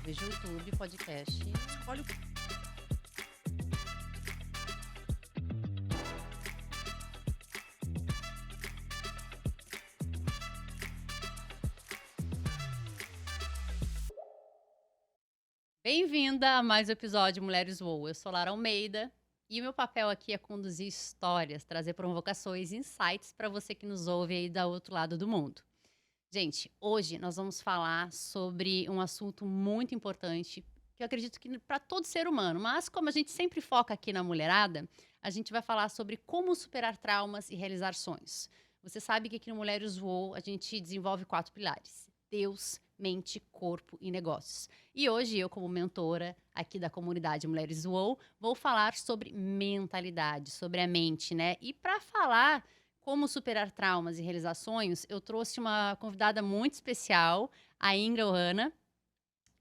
vejo YouTube, podcast. Escolhe o Bem-vinda a mais um episódio Mulheres Voam. Eu sou Lara Almeida e o meu papel aqui é conduzir histórias, trazer provocações e insights para você que nos ouve aí do outro lado do mundo. Gente, hoje nós vamos falar sobre um assunto muito importante que eu acredito que para todo ser humano, mas como a gente sempre foca aqui na mulherada, a gente vai falar sobre como superar traumas e realizar sonhos. Você sabe que aqui no Mulheres Voam a gente desenvolve 4 pilares: Deus, mente, corpo e negócios. E hoje eu, como mentora aqui da comunidade Mulheres Voam, vou falar sobre mentalidade, sobre a mente, né? E para falar como superar traumas e realizar sonhos, eu trouxe uma convidada muito especial, a Ingra Ohana.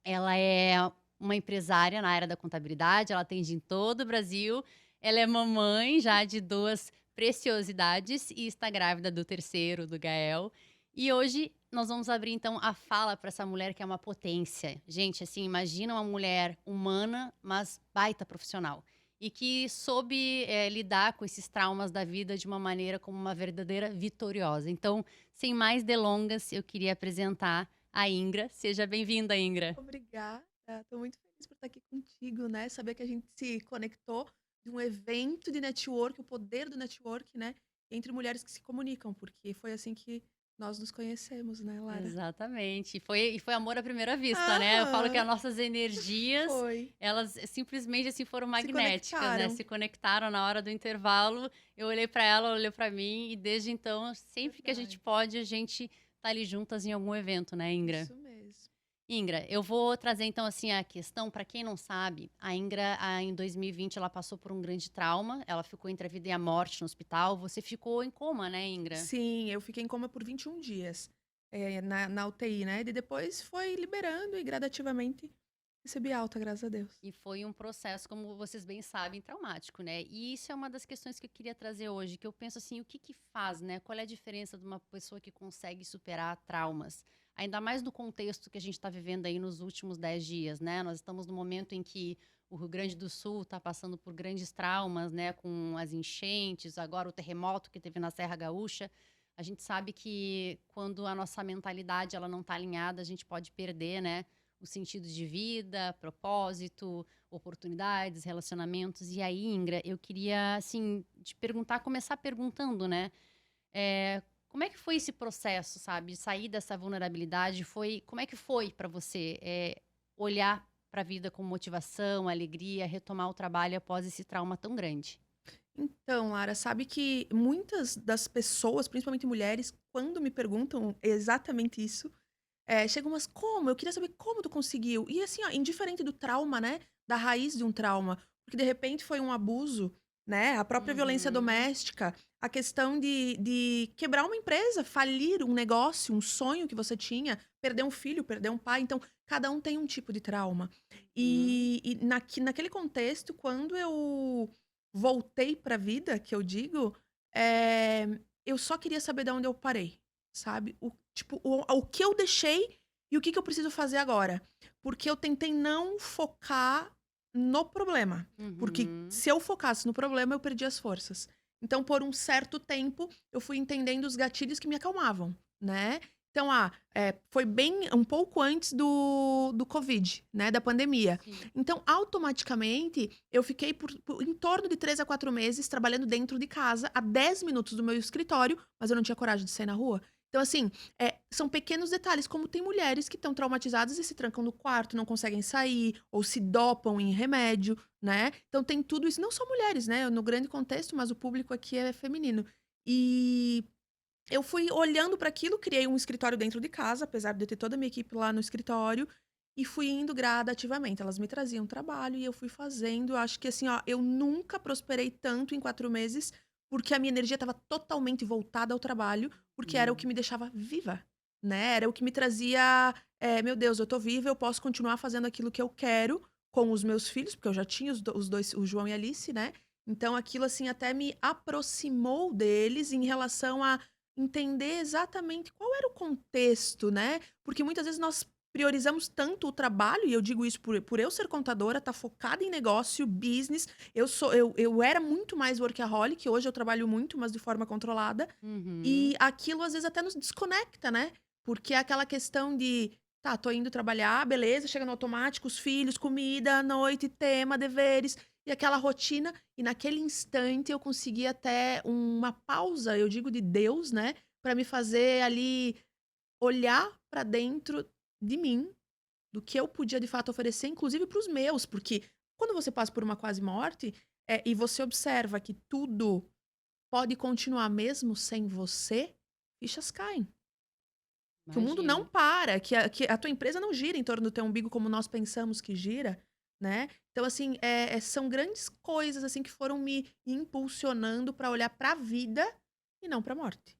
Ela é uma empresária na área da contabilidade, ela atende em todo o Brasil. Ela é mamãe já de 2 preciosidades e está grávida do terceiro, do Gael. E hoje nós vamos abrir então a fala para essa mulher que é uma potência. Gente, assim, imagina uma mulher humana, mas baita profissional. E que soube lidar com esses traumas da vida de uma maneira como uma verdadeira vitoriosa. Então, sem mais delongas, eu queria apresentar a Ingra. Seja bem-vinda, Ingra. Obrigada. Tô muito feliz por estar aqui contigo, né? Saber que a gente se conectou de um evento de network, o poder do network, né? Entre mulheres que se comunicam, porque foi assim que nós nos conhecemos, né, Lara? Exatamente. E foi amor à primeira vista, né? Eu falo que as Aham, nossas energias, foi. elas simplesmente assim foram Se magnéticas, né? conectaram. Se conectaram na hora do intervalo. Eu olhei para ela, ela olhou para mim e desde então, sempre que a gente Verdade. pode, a gente tá ali juntas em algum evento, né, Ingra? Isso mesmo. Ingra, eu vou trazer então assim a questão para quem não sabe. A Ingra, em 2020, ela passou por um grande trauma. Ela ficou entre a vida e a morte no hospital. Você ficou em coma, né, Ingra? Sim, eu fiquei em coma por 21 dias, na UTI, né? E depois foi liberando e gradativamente recebi alta, graças a Deus. E foi um processo, como vocês bem sabem, traumático, né? E isso é uma das questões que eu queria trazer hoje, que eu penso assim, o que que faz, né? Qual é a diferença de uma pessoa que consegue superar traumas? Ainda mais no contexto que a gente está vivendo aí nos últimos 10 dias, né? Nós estamos no momento em que o Rio Grande do Sul está passando por grandes traumas, né? Com as enchentes, agora o terremoto que teve na Serra Gaúcha. A gente sabe que quando a nossa mentalidade ela não está alinhada, a gente pode perder, né? O sentido de vida, propósito, oportunidades, relacionamentos. E aí, Ingra, eu queria, assim, te perguntar, começar perguntando, né? Como é que foi esse processo, sabe? De sair dessa vulnerabilidade, como é que foi para você olhar para a vida com motivação, alegria, retomar o trabalho após esse trauma tão grande? Então, Lara, sabe que muitas das pessoas, principalmente mulheres, quando me perguntam exatamente isso, chegam umas: "Como? Eu queria saber como tu conseguiu". E assim, ó, indiferente do trauma, né, da raiz de um trauma, porque de repente foi um abuso, né, a própria violência Uhum, doméstica, a questão de quebrar uma empresa, falir um negócio, um sonho que você tinha, perder um filho, perder um pai, então cada um tem um tipo de trauma. uhum, Naquele contexto, quando eu voltei pra vida, que eu digo, eu só queria saber da onde eu parei, sabe. O que eu deixei e o que eu preciso fazer agora. Porque eu tentei não focar no problema, porque uhum. se eu focasse no problema, eu perdia as forças. Então, por um certo tempo, eu fui entendendo os gatilhos que me acalmavam, né. Então, foi bem um pouco antes do covid, né, da pandemia. Sim. Então, automaticamente, eu fiquei por em torno de 3 a 4 meses trabalhando dentro de casa, a 10 minutos do meu escritório, mas eu não tinha coragem de sair na rua. Então, assim, são pequenos detalhes, como tem mulheres que estão traumatizadas e se trancam no quarto, não conseguem sair, ou se dopam em remédio, né. Então tem tudo isso, não só mulheres, né, no grande contexto, mas o público aqui é feminino. E eu fui olhando para aquilo, criei um escritório dentro de casa, apesar de eu ter toda a minha equipe lá no escritório, e fui indo gradativamente. Elas me traziam trabalho e eu fui fazendo. Acho que assim, ó, eu nunca prosperei tanto em 4 meses, porque a minha energia estava totalmente voltada ao trabalho, porque era o que Hum. me deixava viva, né? Era o que me trazia, meu Deus, eu tô viva, eu posso continuar fazendo aquilo que eu quero com os meus filhos, porque eu já tinha os dois, o João e a Alice, né? Então aquilo assim até me aproximou deles em relação a entender exatamente qual era o contexto, né, porque muitas vezes nós priorizamos tanto o trabalho, e eu digo isso por eu ser contadora, tá focada em negócio, business. Eu era muito mais workaholic, hoje eu trabalho muito, mas de forma controlada. E Uhum. aquilo às vezes até nos desconecta, né? Porque é aquela questão de, tá, tô indo trabalhar, beleza, chega no automático, os filhos, comida, noite, tema, deveres, e aquela rotina. E naquele instante eu consegui até uma pausa, eu digo de Deus, né? Pra me fazer ali olhar pra dentro de mim, do que eu podia de fato oferecer, inclusive para os meus, porque quando você passa por uma quase morte, e você observa que tudo pode continuar mesmo sem você, fichas caem. Que o mundo não Imagino. para, que a tua empresa não gira em torno do teu umbigo como nós pensamos que gira, né? Então, assim, são grandes coisas assim que foram me impulsionando para olhar para a vida e não para a morte.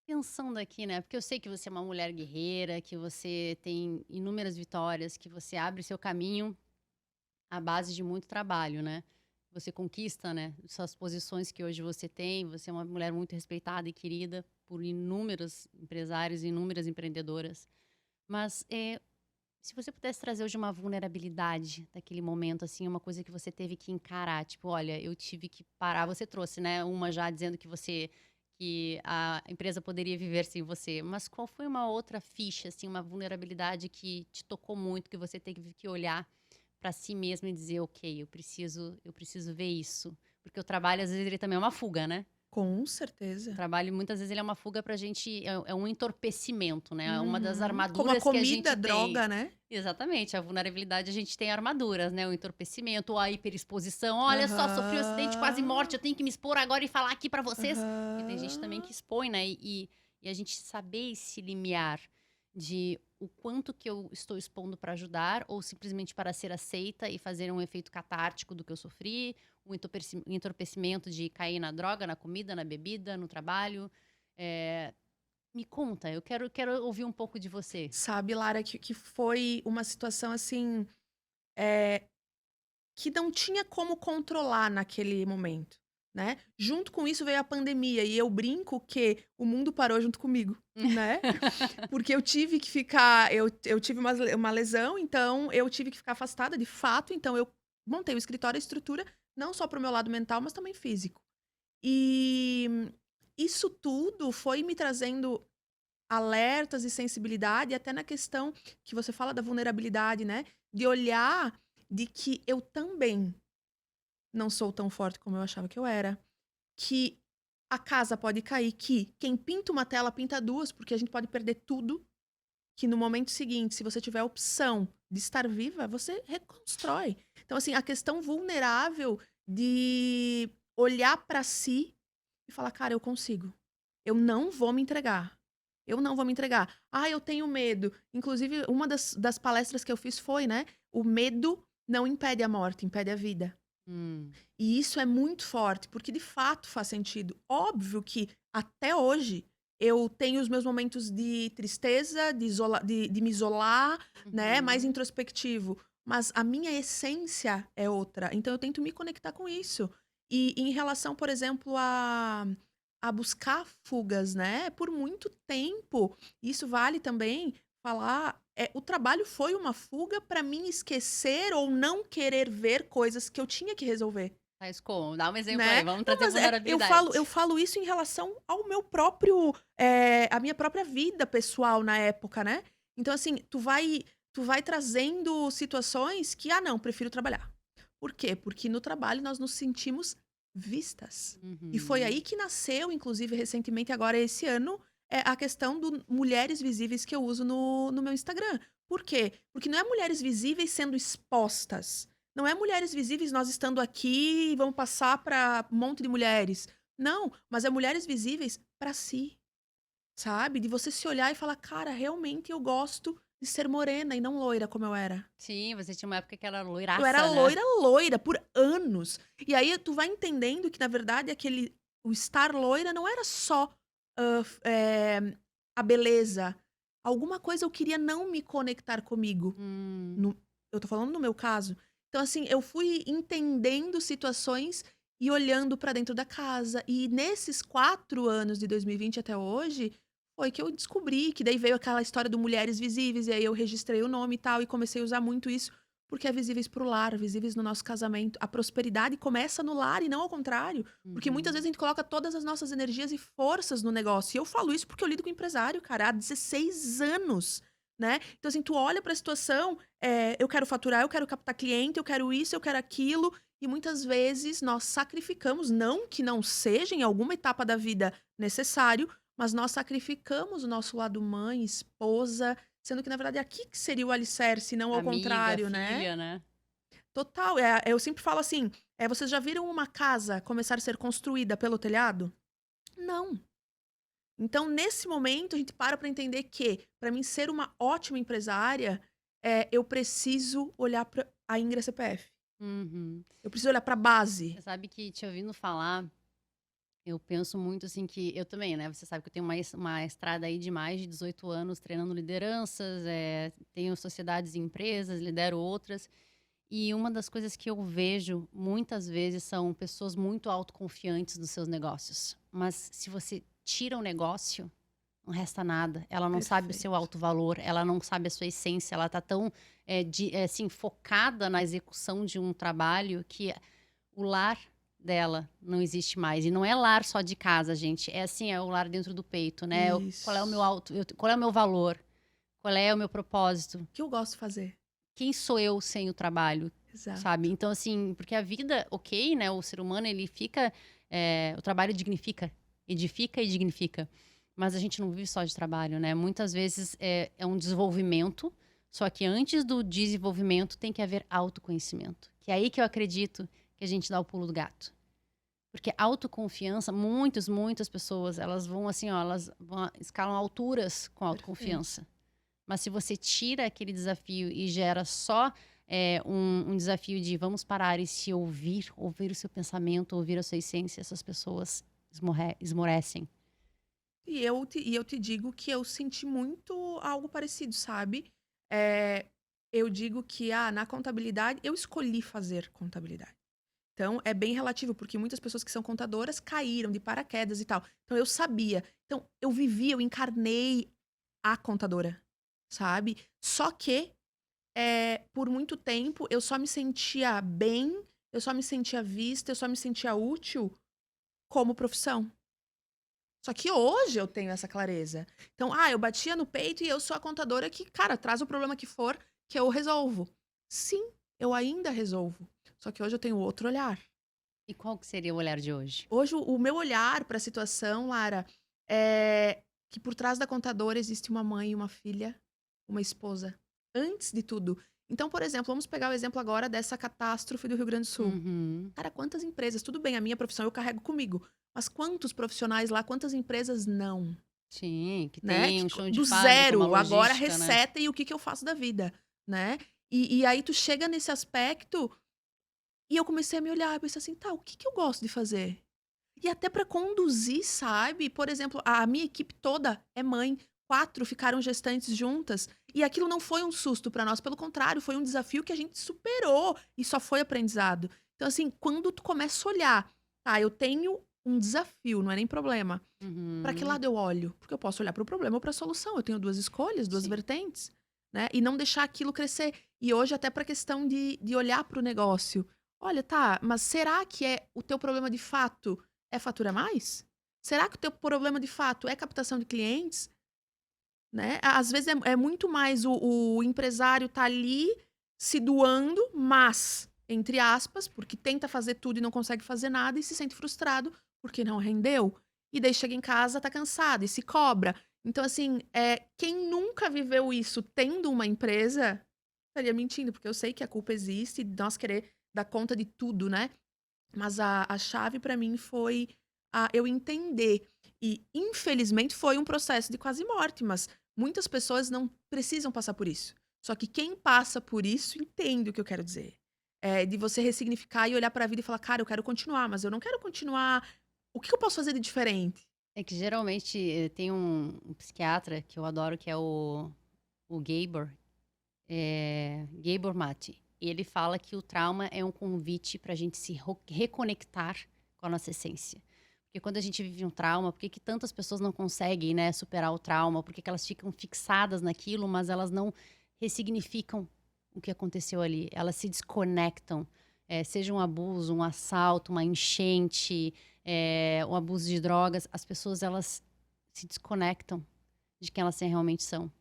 Pensando aqui, né, porque eu sei que você é uma mulher guerreira, que você tem inúmeras vitórias, que você abre seu caminho à base de muito trabalho, né. Você conquista, né, suas posições que hoje você tem, você é uma mulher muito respeitada e querida por inúmeros empresários e inúmeras empreendedoras. Mas, se você pudesse trazer hoje uma vulnerabilidade daquele momento, assim, uma coisa que você teve que encarar, tipo: "Olha, eu tive que parar", você trouxe, né, uma já dizendo que a empresa poderia viver sem você, mas qual foi uma outra ficha, assim, uma vulnerabilidade que te tocou muito, que você teve que olhar para si mesma e dizer: "Ok, eu preciso ver isso", porque o trabalho às vezes ele também é uma fuga, né. Com O certeza. trabalho muitas vezes ele é uma fuga pra gente, é um entorpecimento, né, é uma das Uhum. Como a armaduras que a comida, gente tem. droga, né? Exatamente, a vulnerabilidade a gente tem armaduras, né, o entorpecimento, a hiperexposição, "Olha só, sofri um acidente, quase morte, Aham. eu tenho que me expor agora e falar aqui pra vocês", porque tem gente também Aham. que expõe, né, e a gente saber esse limiar de o quanto que eu estou expondo para ajudar ou simplesmente para ser aceita e fazer um efeito catártico do que eu sofri, um entorpecimento de cair na droga, na comida, na bebida, no trabalho. Me conta, eu quero ouvir um pouco de você. Sabe, Lara, que foi uma situação assim, eh, que não tinha como controlar naquele momento, né. Junto com isso veio a pandemia e eu brinco que o mundo parou junto comigo, né. Porque eu tive que ficar eu tive uma lesão, então eu tive que ficar afastada de fato, então eu montei o escritório, a estrutura, não só para o meu lado mental, mas também físico. E isso tudo foi me trazendo alertas e sensibilidade, até na questão que você fala da vulnerabilidade, né, de olhar de que eu também não sou tão forte como eu achava que eu era, que a casa pode cair, que quem pinta uma tela pinta duas, porque a gente pode perder tudo, que no momento seguinte, se você tiver a opção de estar viva, você reconstrói. Então, assim, a questão vulnerável de olhar pra si e falar: "Cara, eu consigo. Eu não vou me entregar. Eu não vou me entregar. Ah, eu tenho medo". Inclusive, uma das palestras que eu fiz foi, né, o medo não impede a morte, impede a vida. Hum. E isso é muito forte, porque de fato faz sentido. Óbvio que até hoje eu tenho os meus momentos de tristeza, de me isolar, né, mais Uhum. introspectivo, mas a minha essência é outra, então eu tento me conectar com isso. E em relação, por exemplo, a buscar fugas, né, por muito tempo, isso vale também falar, o trabalho foi uma fuga para mim esquecer ou não querer ver coisas que eu tinha que resolver. Tais como? Dá um exemplo aí, Né. vamos Não, trazer mas eu vulnerabilidade. falo isso em relação ao meu próprio, a minha própria vida pessoal na época, né. Então, assim, tu vai trazendo situações que: "Ah, não, prefiro trabalhar". Por quê? Porque no trabalho nós nos sentimos vistas. E foi aí Uhum. que nasceu, inclusive recentemente agora esse ano, a questão do mulheres visíveis que eu uso no meu Instagram. Por quê? Porque não é mulheres visíveis sendo expostas. Não é mulheres visíveis nós estando aqui e vamos passar para um monte de mulheres. Não, mas é mulheres visíveis para si, sabe? De você se olhar e falar: "Cara, realmente eu gosto de ser morena e não loira como eu era". Sim, você tinha uma época que era Eu era loiraça, né? loira, loira por anos. E aí tu vai entendendo que na verdade o estar loira não era só, a beleza. Alguma coisa eu queria não me conectar comigo. Hum. No Eu tô falando no meu caso. Então, assim, eu fui entendendo situações e olhando pra dentro da casa. E nesses 4 anos de 2020 até hoje, foi que eu descobri, que daí veio aquela história do Mulheres Visíveis, e aí eu registrei o nome e tal, e comecei a usar muito isso, porque é visíveis pro lar, visíveis no nosso casamento. A prosperidade começa no lar e não ao contrário. Porque muitas vezes Uhum. a gente coloca todas as nossas energias e forças no negócio. E eu falo isso porque eu lido com empresário, cara, há 16 anos, né? Então, assim, tu olha pra situação, eu quero faturar, eu quero captar cliente, eu quero isso, eu quero aquilo. E muitas vezes nós sacrificamos, não que não seja em alguma etapa da vida necessário, mas nós sacrificamos o nosso lado mãe, esposa, sendo que na verdade aqui que seria o alicerce, não ao Amiga, contrário, né? filha, né? Total. Eu sempre falo assim: vocês já viram uma casa começar a ser construída pelo telhado? Não. Então, nesse momento, a gente para entender que, para mim ser uma ótima empresária, eu preciso olhar para a Ingra CPF. Uhum. Eu preciso olhar para a base. Você sabe que te ouvindo falar, eu penso muito assim que eu também, né? Você sabe que eu tenho uma estrada aí de mais de 18 anos treinando lideranças, tenho sociedades e empresas, lidero outras. E uma das coisas que eu vejo muitas vezes são pessoas muito autoconfiantes nos seus negócios. Mas se você tira o negócio, não resta nada. Ela não sabe o seu Perfeito. alto valor, ela não sabe a sua essência, ela tá tão assim, focada na execução de um trabalho que o lar dela não existe mais. E não é lar só de casa, gente. É assim, é o lar dentro do peito, né? Qual é o meu Isso. alto, qual é o meu valor? Qual é o meu propósito? O que eu gosto de fazer? Quem sou eu sem o trabalho, sabe? Exato. Então, assim, porque a vida, ok, né? O ser humano, ele fica. O trabalho dignifica, edifica e dignifica. Mas a gente não vive só de trabalho, né? Muitas vezes é um desenvolvimento, só que antes do desenvolvimento tem que haver autoconhecimento. Que é aí que eu acredito que a gente dá o pulo do gato. Porque autoconfiança, muitas pessoas, elas vão assim, ó, escalam alturas com Perfeito. autoconfiança. Mas se você tira aquele desafio e gera só um desafio de vamos parar e se ouvir o seu pensamento, ouvir a sua essência, essas pessoas esmorecem. E eu te digo que eu senti muito algo parecido, sabe? Eh, eu digo que, na contabilidade, eu escolhi fazer contabilidade. Então, é bem relativo, porque muitas pessoas que são contadoras caíram de paraquedas e tal. Então, eu sabia. Então, eu encarnei a contadora, sabe? Só que, por muito tempo, eu só me sentia bem, eu só me sentia vista, eu só me sentia útil como profissão. Só que hoje eu tenho essa clareza. Então, eu batia no peito e eu sou a contadora que, cara, traz o problema que for, que eu resolvo. Sim, eu ainda resolvo. Só que hoje eu tenho outro olhar. E qual que seria o olhar de hoje? Hoje, o meu olhar para a situação, Lara, é que por trás da contadora existe uma mãe, uma filha, uma esposa. Antes de tudo. Então, por exemplo, vamos pegar o exemplo agora dessa catástrofe do Rio Grande do Sul. Uhum. Cara, quantas empresas? Tudo bem, a minha profissão eu carrego comigo. Mas quantos profissionais lá, quantas empresas não? Sim, que Né? tem um chão de Do fábrica, uma zero, agora logística, né? receta e o que eu faço da vida, né? E aí tu chega nesse aspecto e eu comecei a me olhar e pensar assim, tá, o que eu gosto de fazer? E até para conduzir, sabe? Por exemplo, a minha equipe toda é mãe, 4 ficaram gestantes juntas. E aquilo não foi um susto para nós, pelo contrário, foi um desafio que a gente superou e só foi aprendizado. Então, assim, quando tu começa a olhar, tá, eu tenho um desafio, não é nem problema. Para que Uhum. lado eu olho? Porque eu posso olhar para o problema ou para a solução. Eu tenho 2 escolhas, 2 Sim. vertentes, né? E não deixar aquilo crescer. E hoje até para a questão de olhar para o negócio. Olha, tá, mas será que o teu problema de fato é faturar mais? Será que o teu problema de fato é captação de clientes? Né? Às vezes é muito mais o empresário tá ali se doando, mas, entre aspas, porque tenta fazer tudo e não consegue fazer nada e se sente frustrado porque não rendeu. E daí chega em casa, tá cansado e se cobra. Então, assim, quem nunca viveu isso tendo uma empresa, estaria mentindo, porque eu sei que a culpa existe, de nós querer dar conta de tudo, né? Mas a chave pra mim foi eu entender. E, infelizmente, foi um processo de quase morte, mas muitas pessoas não precisam passar por isso. Só que quem passa por isso entende o que eu quero dizer. De você ressignificar e olhar pra vida e falar, cara, eu quero continuar, mas eu não quero continuar. O que eu posso fazer de diferente? É que geralmente tem um psiquiatra que eu adoro, que é o Gabor Mate. E ele fala que o trauma é um convite para a gente se reconectar com a nossa essência. Porque quando a gente vive um trauma, por que que tantas pessoas não conseguem, né, superar o trauma? Por que que elas ficam fixadas naquilo, mas elas não ressignificam o que aconteceu ali? Elas se desconectam, seja um abuso, um assalto, uma enchente, o abuso de drogas, as pessoas elas se desconectam de quem elas realmente são.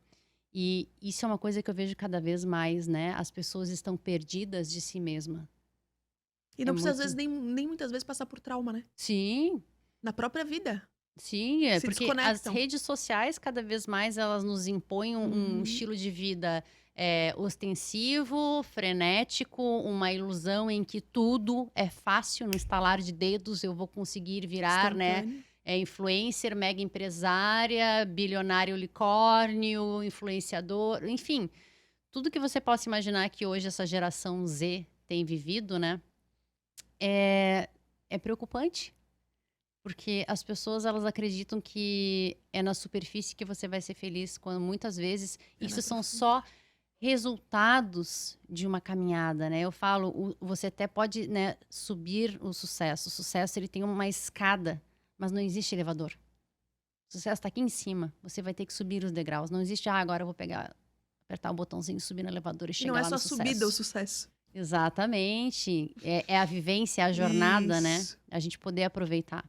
E isso é uma coisa que eu vejo cada vez mais, né? As pessoas estão perdidas de si mesma. E É não precisa, às muito. vezes, nem muitas vezes passar por trauma, né? Sim, Na própria vida. sim, é Se porque as desconectam. redes sociais cada vez mais elas nos impõem um Uhum. estilo de vida ostensivo, frenético, uma ilusão em que tudo é fácil, no estalar de dedos eu vou conseguir virar, né? Instantâneo. Influencer, mega empresária, bilionário unicórnio, influenciador, enfim, tudo que você possa imaginar que hoje essa geração Z tem vivido, né? É preocupante. Porque as pessoas elas acreditam que é na superfície que você vai ser feliz, quando muitas vezes É isso mais são profundo. só resultados de uma caminhada, né? Eu falo, você até pode, né, subir o sucesso. O sucesso ele tem uma escada, mas não existe elevador. O sucesso está aqui em cima. Você vai ter que subir os degraus. Não existe, agora eu vou pegar, apertar o botãozinho, subir no elevador e E não chegar é lá só no a subida o sucesso. sucesso. Exatamente. É a vivência, é a jornada, né? Isso. A gente poder aproveitar.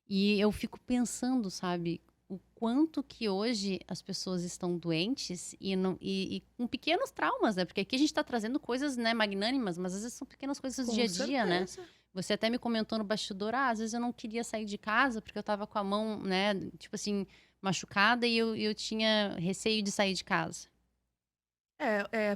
E eu fico pensando, sabe, o quanto que hoje as pessoas estão doentes e com pequenos traumas, né? Porque aqui a gente está trazendo coisas, né, magnânimas, mas às vezes são pequenas coisas do dia Com a dia, né? certeza. Você até me comentou no bastidor, às vezes eu não queria sair de casa porque eu tava com a mão, né, tipo assim, machucada e eu tinha receio de sair de casa.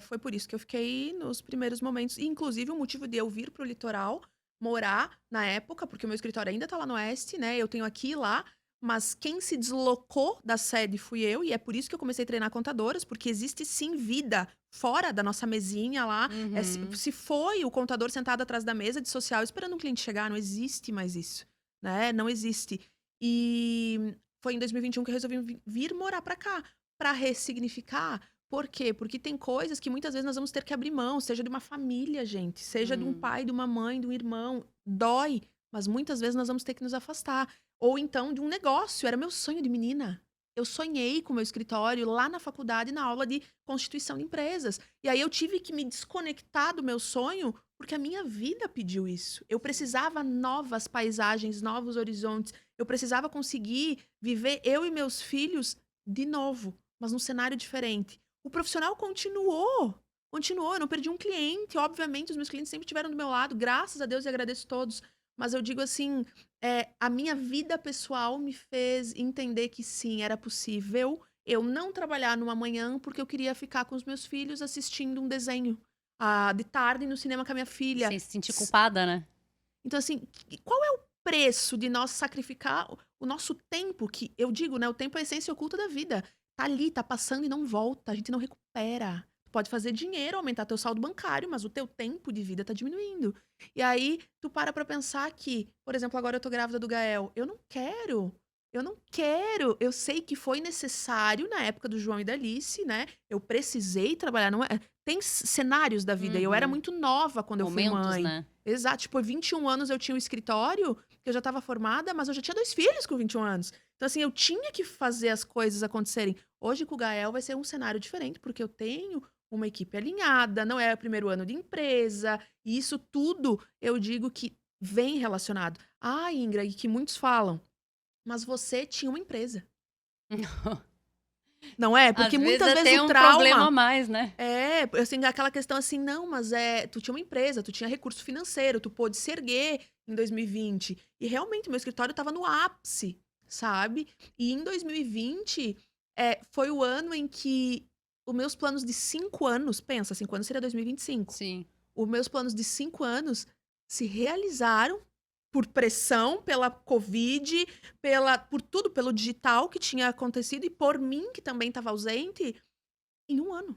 Foi por isso que eu fiquei nos primeiros momentos. E, inclusive, o motivo de eu vir pro litoral, morar na época, porque o meu escritório ainda tá lá no oeste, né? Eu tenho aqui e lá. Mas quem se deslocou da sede fui eu, e é por isso que eu comecei a treinar contadoras, porque existe sim vida fora da nossa mesinha lá. Uhum. Se foi o contador sentado atrás da mesa de social esperando um cliente chegar, não existe mais isso, né? Não existe. E foi em 2021 que eu resolvi vir morar pra cá, pra ressignificar. Por quê? Porque tem coisas que muitas vezes nós vamos ter que abrir mão, seja de uma família, gente, seja de um Hum. pai, de uma mãe, de um irmão. Dói, mas muitas vezes nós vamos ter que nos afastar. Ou então de um negócio, era meu sonho de menina. Eu sonhei com o meu escritório lá na faculdade, na aula de constituição de empresas. E aí eu tive que me desconectar do meu sonho, porque a minha vida pediu isso. Eu Sim. precisava novas paisagens, novos horizontes. Eu precisava conseguir viver eu e meus filhos de novo, mas num cenário diferente. O profissional continuou. Continuou, eu não perdi um cliente. Obviamente, os meus clientes sempre estiveram do meu lado, graças a Deus e agradeço todos. Mas eu digo assim, a minha vida pessoal me fez entender que sim, era possível eu não trabalhar numa manhã porque eu queria ficar com os meus filhos assistindo um desenho de tarde no cinema com a minha filha. Sem se sentir culpada, né? Então, assim, qual é o preço de nós sacrificar o nosso tempo? Que eu digo, né? O tempo é a essência oculta da vida. Tá ali, tá passando e não volta. A gente não recupera. Tu pode fazer dinheiro, aumentar teu saldo bancário, mas o teu tempo de vida tá diminuindo. E aí, tu pra pensar que, por exemplo, agora eu tô grávida do Gael. Eu não quero. Eu não quero. Eu sei que foi necessário na época do João e da Alice, né? Eu precisei trabalhar. Não é... Tem cenários da vida. E eu era Uhum. muito nova quando eu fui Momentos, mãe. né? Exato, tipo, 21 anos eu tinha um escritório, que eu já estava formada, mas eu já tinha 2 filhos com 21 anos. Então, assim, eu tinha que fazer as coisas acontecerem. Hoje, com o Gael, vai ser um cenário diferente, porque eu tenho uma equipe alinhada, não é o primeiro ano de empresa, e isso tudo eu digo que vem relacionado. Ah, Ingrid, que muitos falam, mas você tinha uma empresa. Não é? Às Porque vezes muitas vezes até o um problema a trauma mais, né? assim, aquela questão assim, não, mas tu tinha uma empresa, tu tinha recurso financeiro, tu pôde se erguer em 2020. E realmente, meu escritório estava no ápice, sabe? E em 2020, foi o ano em que os meus planos de 5 anos, pensa, 5 anos seria 2025. Sim. Os meus planos de 5 anos se realizaram por pressão, pela Covid, por tudo, pelo digital que tinha acontecido e por mim, que também estava ausente, em um ano.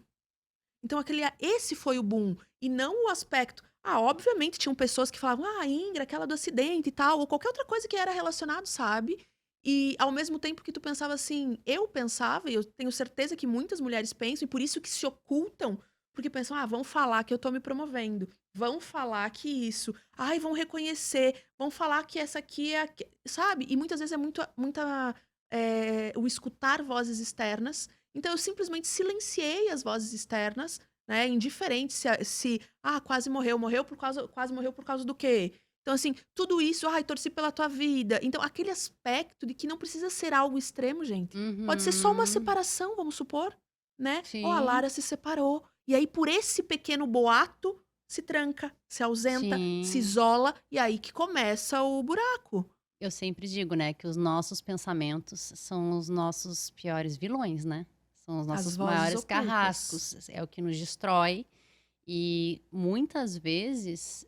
Então, esse foi o boom. E não o aspecto. Obviamente tinham pessoas que falavam, Ingra, aquela do acidente e tal, ou qualquer outra coisa que era relacionado, sabe? E ao mesmo tempo que tu pensava assim, eu pensava, e eu tenho certeza que muitas mulheres pensam, e por isso que se ocultam Porque pensam, vão falar que eu tô me promovendo, vão falar que isso, ai, vão reconhecer, vão falar que essa aqui é, sabe? E muitas vezes é o escutar vozes externas. Então eu simplesmente silenciei as vozes externas, né? Indiferente quase morreu, quase morreu por causa do quê? Então, assim, tudo isso, ai, torci pela tua vida. Então, aquele aspecto de que não precisa ser algo extremo, gente. Pode ser só uma Uhum. separação, vamos supor, né? Ó, a Sim, Lara se separou. E aí, por esse pequeno boato, se tranca, se ausenta, se sim. isola, e aí que começa o buraco. Eu sempre digo, né, que os nossos pensamentos são os nossos piores vilões, né? São os As nossos vozes maiores ocultas. carrascos, é o que nos destrói. E muitas vezes,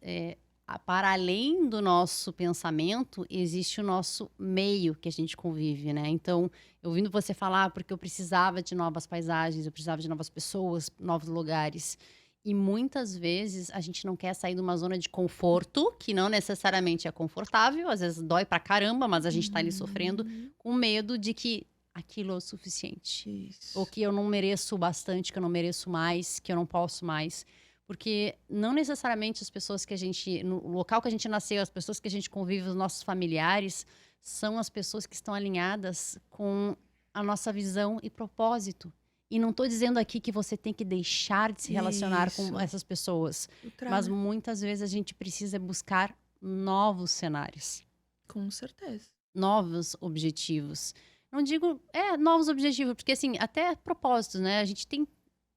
para além do nosso pensamento, existe o nosso meio que a gente convive, né? Então, eu ouvindo você falar, porque eu precisava de novas paisagens, eu precisava de novas pessoas, novos lugares. E muitas vezes a gente não quer sair de uma zona de conforto, que não necessariamente é confortável, às vezes dói pra caramba, mas a gente tá ali sofrendo, Uhum. com medo de que aquilo é o suficiente. Ou Isso. que eu não mereço bastante, que eu não mereço mais, que eu não posso mais. Porque não necessariamente as pessoas que a gente, no local que a gente nasceu, as pessoas que a gente convive, os nossos familiares, são as pessoas que estão alinhadas com a nossa visão e propósito. E não estou dizendo aqui que você tem que deixar de se relacionar com Isso. essas pessoas, Filtrar, mas né? muitas vezes a gente precisa buscar novos cenários, Com certeza. novos objetivos. Não digo, novos objetivos, porque assim, até propósitos, né? A gente tem.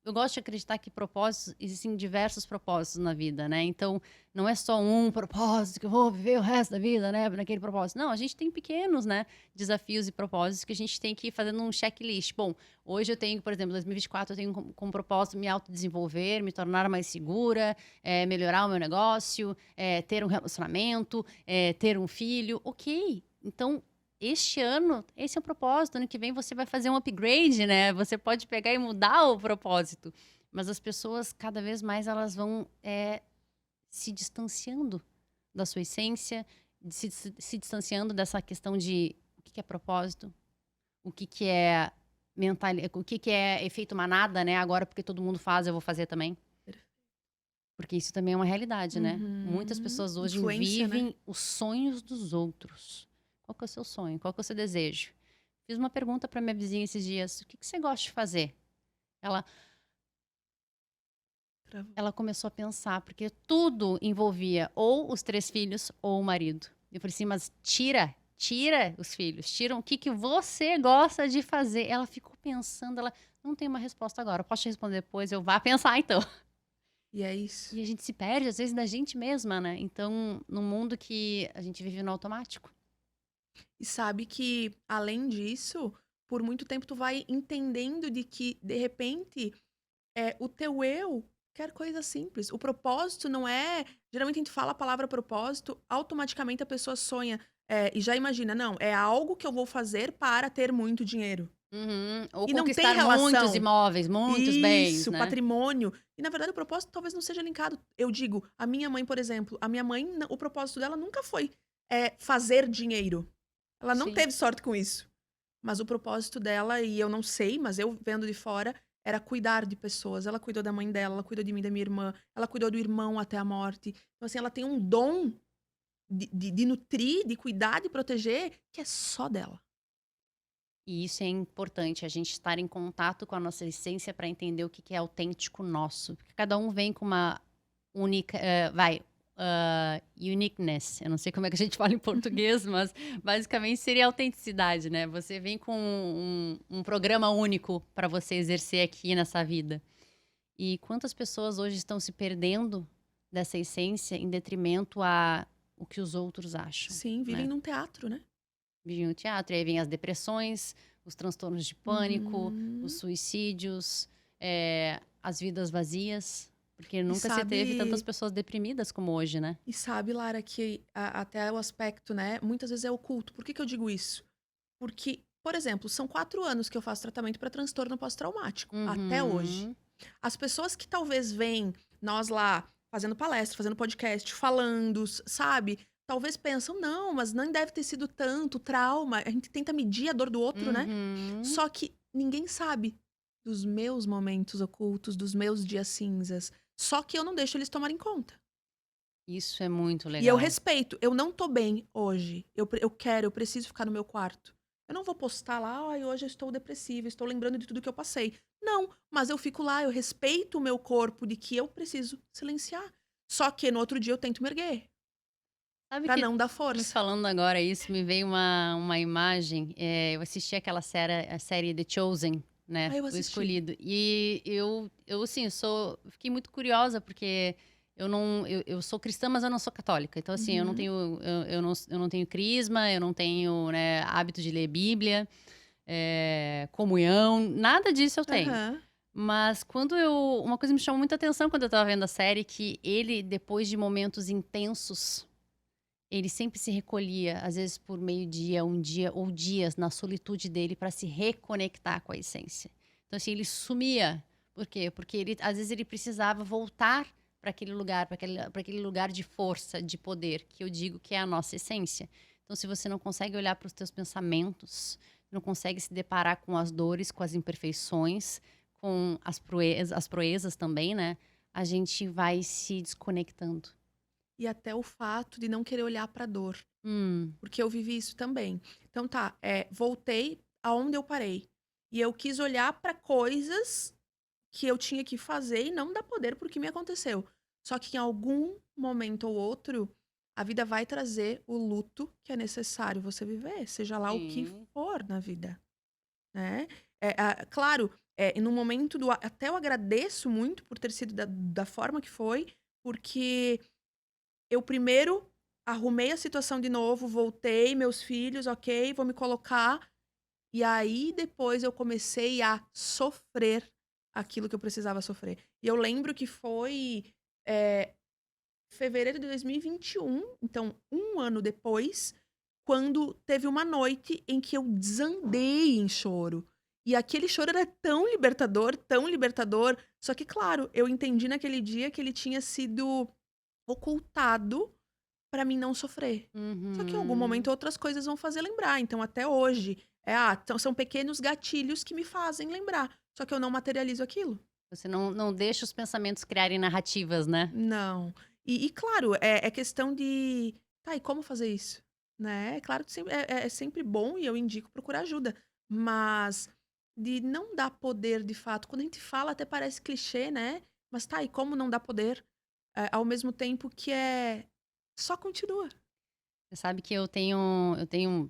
Eu gosto de acreditar que propósitos, existem diversos propósitos na vida, né? Então, não é só um propósito que eu vou viver o resto da vida, né? Naquele propósito. Não, a gente tem pequenos, né? Desafios e propósitos que a gente tem que ir fazendo um checklist. Bom, hoje eu tenho, por exemplo, 2024, eu tenho como propósito me autodesenvolver, me tornar mais segura, melhorar o meu negócio, ter um relacionamento, ter um filho. Ok. Então, este ano, esse é o propósito. Ano que vem você vai fazer um upgrade, né? Você pode pegar e mudar o propósito. Mas as pessoas, cada vez mais, elas vão se distanciando da sua essência, se distanciando dessa questão de o que é propósito, o que é mental, o que é efeito manada, né? Agora, porque todo mundo faz, eu vou fazer também. Porque isso também é uma realidade, né? Muitas Uhum. pessoas hoje Influência, né? vivem os sonhos dos outros. Qual que é o seu sonho? Qual que é o seu desejo? Fiz uma pergunta para minha vizinha esses dias. O que você gosta de fazer? Ela, Travou. ela começou a pensar, porque tudo envolvia ou os 3 filhos ou o marido. Eu falei assim, mas tira os filhos. Tira o que você gosta de fazer. Ela ficou pensando, ela não tem uma resposta agora. Eu posso te responder depois? Eu vá pensar então. E é isso. E a gente se perde, às vezes, da gente mesma, né? Então, num mundo que a gente vive no automático. E sabe que, além disso, por muito tempo tu vai entendendo de que, de repente, o teu eu quer coisa simples. O propósito não é. Geralmente a gente fala a palavra propósito, automaticamente a pessoa sonha e já imagina, não, é algo que eu vou fazer para ter muito dinheiro. Uhum. Ou E não tem conquistar muitos relação. imóveis, muitos bens, Isso, né? patrimônio. E na verdade o propósito talvez não seja linkado. Eu digo, a minha mãe, por exemplo, a minha mãe, o propósito dela nunca foi fazer dinheiro. Ela não Sim. teve sorte com isso. Mas o propósito dela, e eu não sei, mas eu vendo de fora, era cuidar de pessoas. Ela cuidou da mãe dela, ela cuidou de mim, da minha irmã, ela cuidou do irmão até a morte. Então, assim, ela tem um dom de nutrir, de cuidar, de proteger, que é só dela. E isso é importante, a gente estar em contato com a nossa essência para entender o que é autêntico nosso. Porque cada um vem com uma única, uniqueness. Eu não sei como é que a gente fala em português, mas basicamente seria autenticidade, né? Você vem com um programa único para você exercer aqui nessa vida. E quantas pessoas hoje estão se perdendo dessa essência em detrimento a o que os outros acham, Sim, vivem né? num teatro, né? Vivem no teatro, e aí vem as depressões, os transtornos de pânico, os Uhum. suicídios, as vidas vazias, porque E nunca se teve tantas sabe, pessoas deprimidas como hoje, né? e sabe, Lara, que até o aspecto, né, muitas vezes é oculto. Por que que eu digo isso? Porque, por exemplo, são 4 anos que eu faço tratamento para transtorno pós-traumático, até hoje. Uhum. As pessoas que talvez veem nós lá fazendo palestra, fazendo podcast, falando, sabe? Talvez pensam, não, mas não deve ter sido tanto trauma. A gente tenta medir a dor do outro, né? Uhum. Só que ninguém sabe. dos meus momentos ocultos, dos meus dias cinzas. Só que eu não deixo eles tomarem conta. Isso é muito E eu legal. respeito. Eu não tô bem hoje. Eu preciso ficar no meu quarto. Eu não vou postar lá, ai, hoje eu estou depressiva, estou lembrando de tudo que eu passei. Não, mas eu fico lá, eu respeito o meu corpo de que eu preciso silenciar. Só que no outro dia eu tento me erguer, Sabe pra que não dar me força. falando agora isso, me veio uma imagem, eu assisti aquela série The Chosen, né, Aí eu O assisti. Escolhido, e eu assim, fiquei muito curiosa, porque eu sou cristã, mas eu não sou católica, então assim, Uhum. eu não tenho crisma, eu não tenho, né, hábito de ler Bíblia, comunhão, nada disso eu tenho. Aham. Mas uma coisa me chamou muita atenção quando eu estava vendo a série, que ele, depois de momentos intensos, ele sempre se recolhia, às vezes por meio-dia, um dia ou dias na solitude dele para se reconectar com a essência. Então, assim, ele sumia. Por quê? Porque ele, às vezes ele precisava voltar para aquele lugar, para aquele lugar de força, de poder, que eu digo que é a nossa essência. Então, se você não consegue olhar para os teus pensamentos, não consegue se deparar com as dores, com as imperfeições, com as proezas também, né? A gente vai se desconectando. E até o fato de não querer olhar pra dor. Hum, Porque eu vivi isso também. Então tá, voltei aonde eu parei. E eu quis olhar pra coisas que eu tinha que fazer e não dar poder pro que me aconteceu. Só que em algum momento ou outro, a vida vai trazer o luto que é necessário você viver, seja lá o que sim. for na vida, né? Claro, e no momento até eu agradeço muito por ter sido da forma que foi, porque eu primeiro arrumei a situação de novo, voltei, meus filhos, ok, vou me colocar. E aí depois eu comecei a sofrer aquilo que eu precisava sofrer. E eu lembro que foi é, fevereiro de 2021, então um ano depois, quando teve uma noite em que eu desandei em choro. E aquele choro era tão libertador. Só que, claro, eu entendi naquele dia que ele tinha sido ocultado pra mim não sofrer. Só que em algum momento Uhum. outras coisas vão fazer lembrar. Então, até hoje, então, são pequenos gatilhos que me fazem lembrar. Só que eu não materializo aquilo. Você não deixa os pensamentos criarem narrativas, né. Não. E claro, é questão de. Tá, e como fazer isso? Né? É claro que é sempre bom e eu indico procurar ajuda. Mas de não dar poder de fato. Quando a gente fala, até parece clichê, né? Mas tá, e como não dar poder? Ao mesmo tempo que só continua. Você sabe que eu tenho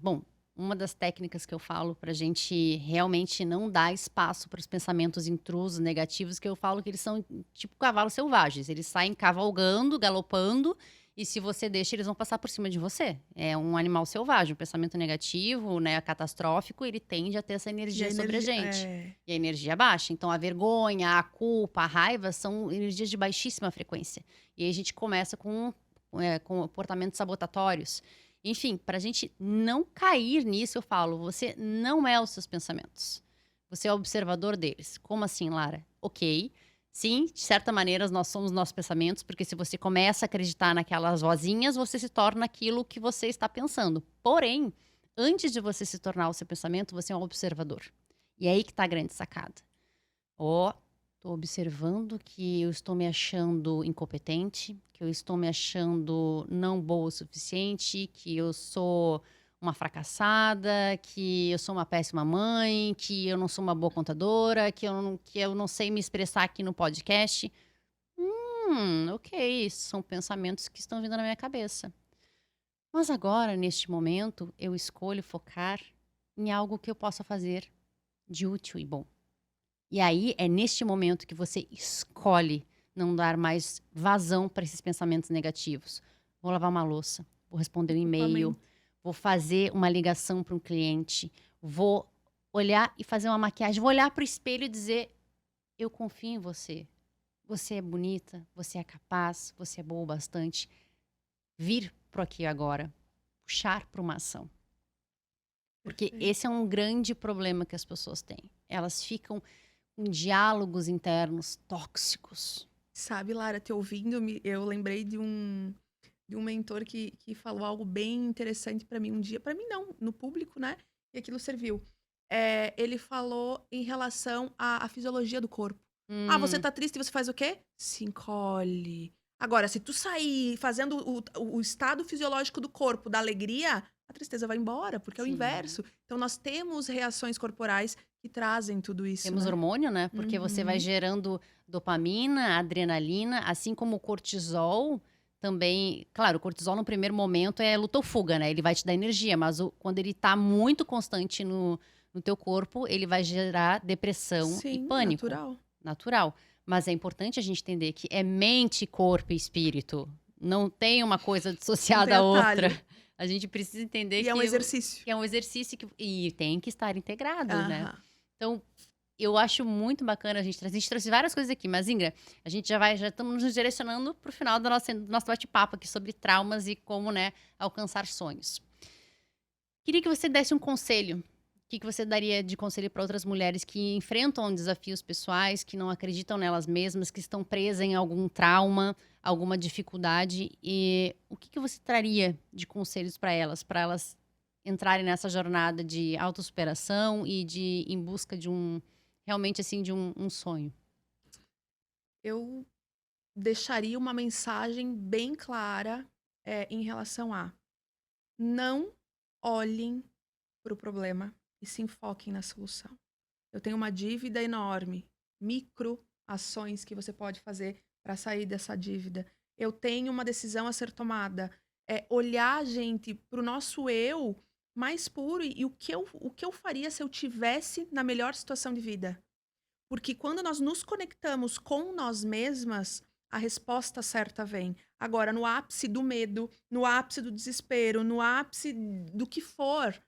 bom, uma das técnicas que eu falo pra gente realmente não dar espaço para os pensamentos intrusos, negativos, que eu falo que eles são tipo cavalos selvagens, eles saem cavalgando, galopando, e se você deixa, eles vão passar por cima de você. É um animal selvagem, o pensamento negativo, né, catastrófico, ele tende a ter essa E a energia sobre a energia. gente. E a energia baixa. Então a vergonha, a culpa, a raiva são energias de baixíssima frequência. E aí a gente começa com comportamentos sabotatórios. Enfim, para a gente não cair nisso, eu falo, você não é os seus pensamentos. Você é o observador deles. Como assim, Lara? Ok. Sim, de certa maneira, nós somos nossos pensamentos, porque se você começa a acreditar naquelas vozinhas, você se torna aquilo que você está pensando. Porém, antes de você se tornar o seu pensamento, você é um observador. E é aí que está a grande sacada. Ó, tô observando que eu estou me achando incompetente, que eu estou me achando não boa o suficiente, que eu sou uma fracassada, que eu sou uma péssima mãe, que eu não sou uma boa contadora, que eu não sei me expressar aqui no podcast. Ok, são pensamentos que estão vindo na minha cabeça. Mas agora, neste momento, eu escolho focar em algo que eu possa fazer de útil e bom. E aí é neste momento que você escolhe não dar mais vazão para esses pensamentos negativos. Vou lavar uma louça, vou responder um e-mail, Ocupamento. vou fazer uma ligação para um cliente, vou olhar e fazer uma maquiagem, vou olhar para o espelho e dizer: eu confio em você. Você é bonita, você é capaz, você é boa o bastante. Vir pro aqui e agora, puxar para uma ação. Porque Perfeito. esse é um grande problema que as pessoas têm. Elas ficam com diálogos internos tóxicos. Sabe, Lara, te ouvindo, eu lembrei de um mentor que falou algo bem interessante pra mim um dia. Pra mim não, no público, né? E aquilo serviu. Ele falou em relação à fisiologia do corpo. Ah, você Hum, tá triste e você faz o quê? Se encolhe. Agora, se tu sair fazendo o estado fisiológico do corpo da alegria, a tristeza vai embora, porque é o sim. inverso. Então, nós temos reações corporais que trazem tudo isso, Temos né? hormônio, né, porque você vai Uhum. gerando dopamina, adrenalina, assim como o cortisol também claro, o cortisol no primeiro momento é luta ou fuga, né, ele vai te dar energia, mas quando ele tá muito constante no teu corpo, ele vai gerar depressão e Sim, pânico, natural. natural. Mas é importante a gente entender que é mente, corpo e espírito, não tem uma coisa Não tem dissociada à outra. atalho. A gente precisa entender E é um que exercício. é um exercício e tem que estar integrado, né. Aham. Então, eu acho muito bacana a gente trouxe várias coisas aqui, mas Ingra, a gente já estamos nos direcionando para o final do nosso bate-papo aqui sobre traumas e como, né, alcançar sonhos. Queria que você desse um conselho. O que que você daria de conselho para outras mulheres que enfrentam desafios pessoais, que não acreditam nelas mesmas, que estão presas em algum trauma, alguma dificuldade, e o que que você traria de conselhos para elas entrarem nessa jornada de autossuperação e de em busca de realmente, assim, de um sonho? Eu deixaria uma mensagem bem clara, em relação a: não olhem para o problema e se enfoquem na solução. Eu tenho uma dívida enorme, micro ações que você pode fazer para sair dessa dívida. Eu tenho uma decisão a ser tomada. É olhar, gente, para o nosso eu mais puro e o que eu faria se eu tivesse na melhor situação de vida. Porque quando nós nos conectamos com nós mesmas, a resposta certa vem. Agora, no ápice do medo, no ápice do desespero, no ápice do que for,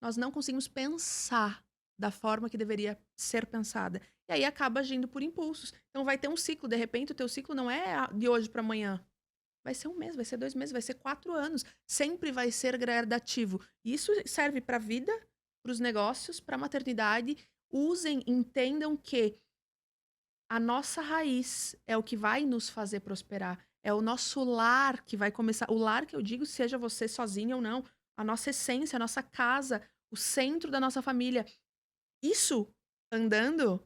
nós não conseguimos pensar da forma que deveria ser pensada. E aí acaba agindo por impulsos. Então vai ter um ciclo, de repente o teu ciclo não é de hoje para amanhã. Vai ser um mês, vai ser 2 meses, vai ser 4 anos. Sempre vai ser gradativo. E isso serve para a vida, para os negócios, para a maternidade. Usem, entendam que a nossa raiz é o que vai nos fazer prosperar. É o nosso lar que vai começar. O lar que eu digo, seja você sozinha ou não. A nossa essência, a nossa casa, o centro da nossa família. Isso andando,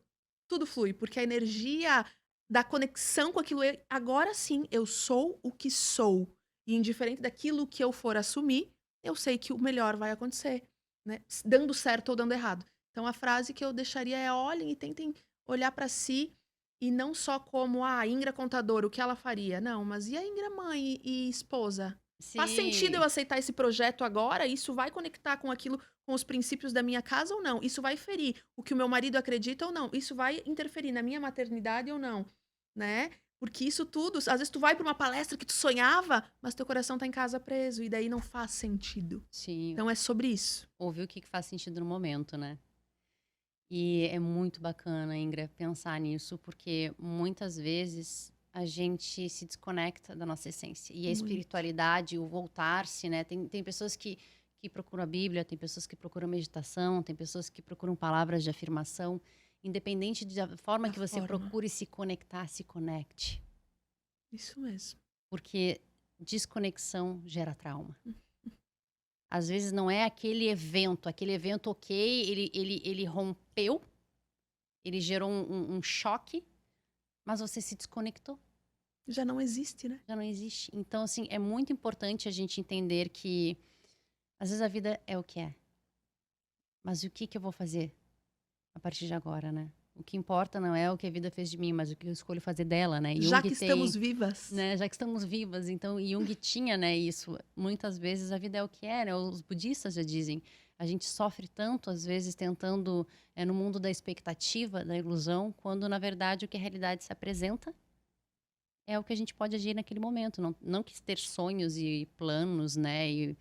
tudo flui, porque a energia da conexão com aquilo. Agora sim, eu sou o que sou. E indiferente daquilo que eu for assumir, eu sei que o melhor vai acontecer, né? Dando certo ou dando errado. Então a frase que eu deixaria é: olhem e tentem olhar para si e não só como a Ingra contadora, o que ela faria. Não, mas e a Ingra mãe e esposa? Faz sentido eu Sim, aceitar esse projeto agora? Isso vai conectar com aquilo, com os princípios da minha casa ou não? Isso vai ferir o que o meu marido acredita ou não? Isso vai interferir na minha maternidade ou não? Né? Porque isso tudo, às vezes tu vai para uma palestra que tu sonhava, mas teu coração tá em casa preso e daí não faz sentido. sim. Então é sobre isso. Ouvir o que que faz sentido no momento, né. E é muito bacana, Ingra, pensar nisso, porque muitas vezes a gente se desconecta da nossa essência. E a Muito. espiritualidade, o voltar-se, né? Tem pessoas que procuram a Bíblia, tem pessoas que procuram meditação, tem pessoas que procuram palavras de afirmação. Independente da forma Da que você forma. procure se conectar, se conecte. Isso mesmo. Porque desconexão gera trauma. Às vezes não é aquele evento ok, ele rompeu, ele gerou um choque, mas você se desconectou, Já não existe, né? já não existe. Então, assim, é muito importante a gente entender que às vezes a vida é o que é, mas o que que eu vou fazer a partir de agora, né? O que importa não é o que a vida fez de mim, mas o que eu escolho fazer dela, né? Já Jung que tem, estamos vivas. né? Já que estamos vivas, então Jung tinha, né? Isso. Muitas vezes a vida é o que é, né? Os budistas já dizem. A gente sofre tanto, às vezes, tentando, no mundo da expectativa, da ilusão, quando na verdade o que a realidade se apresenta é o que a gente pode agir naquele momento. Não, não que ter sonhos e planos, né? E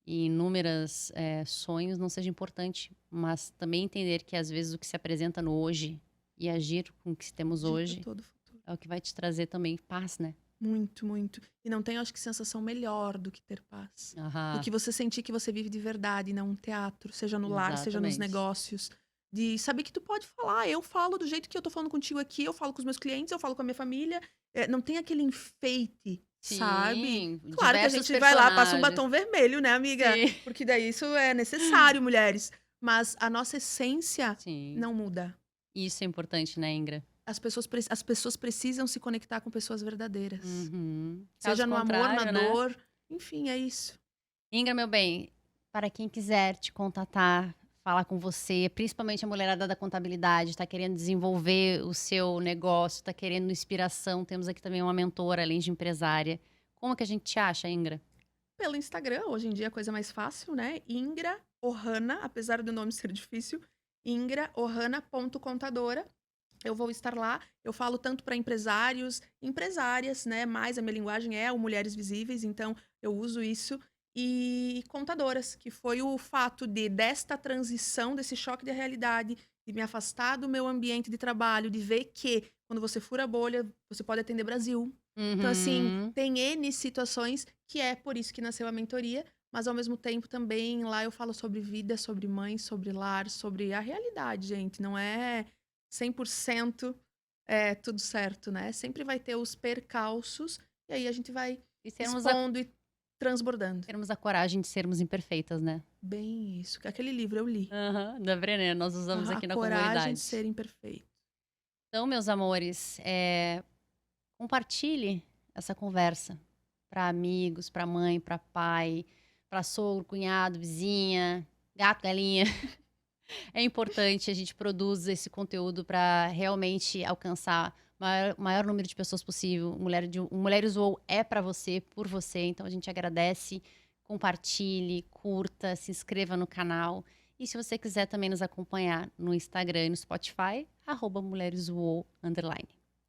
inúmeras sonhos não seja importante, mas também entender que às vezes o que se apresenta no hoje e agir com o que temos Dita hoje todo o futuro. é o que vai te trazer também paz, né? Muito, muito. E não tem, acho que, sensação melhor do que ter paz. Do Aham, que você sentir que você vive de verdade, não um teatro, seja no lar, seja nos exatamente. negócios. De saber que tu pode falar. Eu falo do jeito que eu tô falando contigo aqui, eu falo com os meus clientes, eu falo com a minha família. Não tem aquele enfeite, sabe? Sim, Claro que a diversos gente vai lá, passa um personagens. batom vermelho, né, amiga? Sim. Porque daí isso é necessário, mulheres. mas a nossa essência Sim. não muda. Isso é importante, né, Ingra? As pessoas precisam se conectar com pessoas verdadeiras. Uhum. Seja Caso no amor, na contrário, né? dor, enfim, é isso. Ingra, meu bem, para quem quiser te contatar, falar com você, principalmente a mulherada da contabilidade, está querendo desenvolver o seu negócio, está querendo inspiração, temos aqui também uma mentora, além de empresária. Como que a gente te acha, Ingra? Pelo Instagram, hoje em dia é a coisa mais fácil, né? Ingra Ohana, apesar do nome ser difícil, ingraohana.contadora. Eu vou estar lá. Eu falo tanto para empresários, empresárias, né? Mas a minha linguagem é o Mulheres Visíveis, então eu uso isso. E contadoras, que foi o fato desta transição, desse choque de realidade, de me afastar do meu ambiente de trabalho, de ver que quando você fura a bolha, você pode atender Brasil. Então, assim, Uhum. tem N situações que é por isso que nasceu a mentoria, mas ao mesmo tempo também lá eu falo sobre vida, sobre mãe, sobre lar, sobre a realidade, gente. Não é 100% tudo certo, né? Sempre vai ter os percalços e aí a gente vai E expondo e transbordando. termos a coragem de sermos imperfeitas, né? Bem isso. Aquele livro eu li. Aham, da Brené, nós usamos A aqui na coragem de comunidade. ser imperfeito. Então, meus amores, compartilhe essa conversa para amigos, para mãe, para pai, para sogro, cunhado, vizinha, gato, galinha. É importante a gente produzir esse conteúdo para realmente alcançar o maior número de pessoas possível. O Mulheres UOL é para você, por você. Então a gente agradece, compartilhe, curta, se inscreva no canal. E se você quiser também nos acompanhar no Instagram e no Spotify, @mulheresuol_,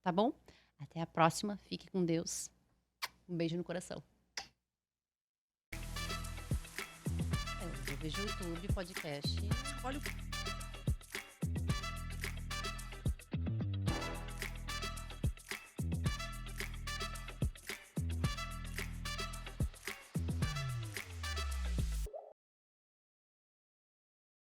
tá bom? Até a próxima, fique com Deus. Um beijo no coração. Eu vejo YouTube, podcast. Olha o